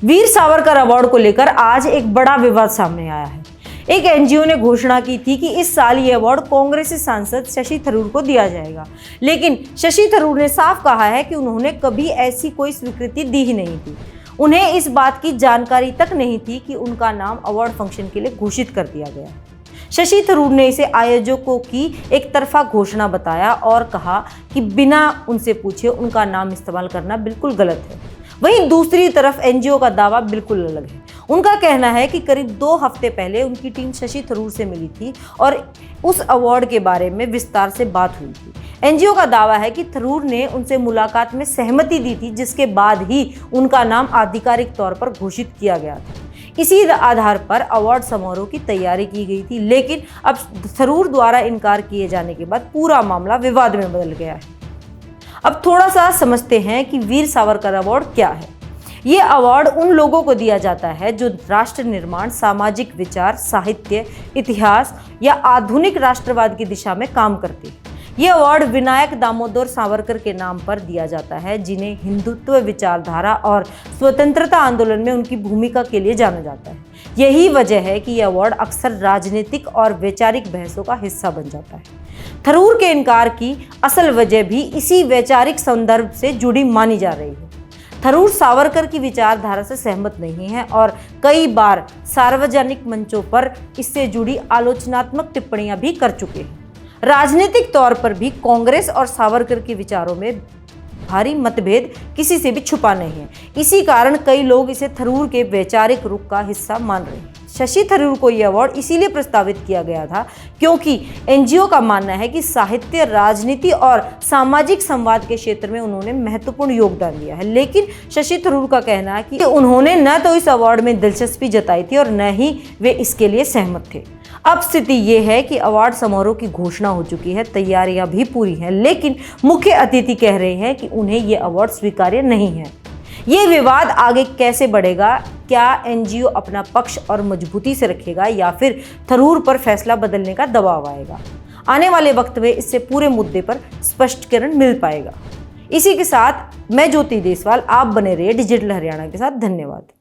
Veer Savarkar award को लेकर आज एक बड़ा विवाद सामने आया है। एक एनजीओ ने घोषणा की थी कि इस साल ये अवार्ड कांग्रेसी सांसद शशि थरूर को दिया जाएगा, लेकिन शशि थरूर ने साफ कहा है कि उन्होंने कभी ऐसी कोई स्वीकृति दी ही नहीं थी। उन्हें इस बात की जानकारी तक नहीं थी कि उनका नाम अवार्ड फंक्शन के लिए घोषित कर दिया गया। शशि थरूर ने इसे आयोजकों की एक तरफा घोषणा बताया और कहा कि बिना उनसे पूछे उनका नाम इस्तेमाल करना बिल्कुल गलत है। वहीं दूसरी तरफ एनजीओ का दावा बिल्कुल अलग है। उनका कहना है कि करीब 2 हफ्ते पहले उनकी टीम शशि थरूर से मिली थी और उस अवार्ड के बारे में विस्तार से बात हुई थी। एनजीओ का दावा है कि थरूर ने उनसे मुलाकात में सहमति दी थी, जिसके बाद ही उनका नाम आधिकारिक तौर पर घोषित किया गया था। इसी आधार पर अवार्ड समारोह की तैयारी की गई थी, लेकिन अब थरूर द्वारा इनकार किए जाने के बाद पूरा मामला विवाद में बदल गया है। अब थोड़ा सा समझते हैं कि वीर सावरकर अवार्ड क्या है। ये अवार्ड उन लोगों को दिया जाता है जो राष्ट्र निर्माण, सामाजिक विचार, साहित्य, इतिहास या आधुनिक राष्ट्रवाद की दिशा में काम करते हैं। ये अवार्ड विनायक दामोदर सावरकर के नाम पर दिया जाता है, जिन्हें हिंदुत्व विचारधारा और स्वतंत्रता आंदोलन में उनकी भूमिका के लिए जाना जाता है। यही वजह है कि यह अवार्ड अक्सर राजनीतिक और वैचारिक बहसों का हिस्सा बन जाता है। थरूर के इनकार की असल वजह भी इसी वैचारिक संदर्भ से जुड़ी मानी जा रही है। थरूर सावरकर की विचारधारा से सहमत नहीं है और कई बार सार्वजनिक मंचों पर इससे जुड़ी आलोचनात्मक टिप्पणियां भी कर चुके हैं। राजनीतिक तौर पर भी कांग्रेस और सावरकर के विचारों में भारी मतभेद किसी से भी छुपा नहीं है। इसी कारण कई लोग इसे थरूर के वैचारिक रुख का हिस्सा मान रहे हैं। शशि थरूर को यह अवार्ड इसीलिए प्रस्तावित किया गया था क्योंकि एनजीओ का मानना है कि साहित्य, राजनीति और सामाजिक संवाद के क्षेत्र में उन्होंने महत्वपूर्ण योगदान दिया है। लेकिन शशि थरूर का कहना है कि उन्होंने न तो इस अवार्ड में दिलचस्पी जताई थी और न ही वे इसके लिए सहमत थे। अब स्थिति ये है कि अवार्ड समारोह की घोषणा हो चुकी है, तैयारियां भी पूरी हैं, लेकिन मुख्य अतिथि कह रहे हैं कि उन्हें ये अवार्ड स्वीकार्य नहीं है। ये विवाद आगे कैसे बढ़ेगा? क्या एनजीओ अपना पक्ष और मजबूती से रखेगा या फिर थरूर पर फैसला बदलने का दबाव आएगा? आने वाले वक्त में इससे पूरे मुद्दे पर स्पष्टीकरण मिल पाएगा। इसी के साथ मैं ज्योति देसवाल, आप बने रहिए डिजिटल हरियाणा के साथ। धन्यवाद।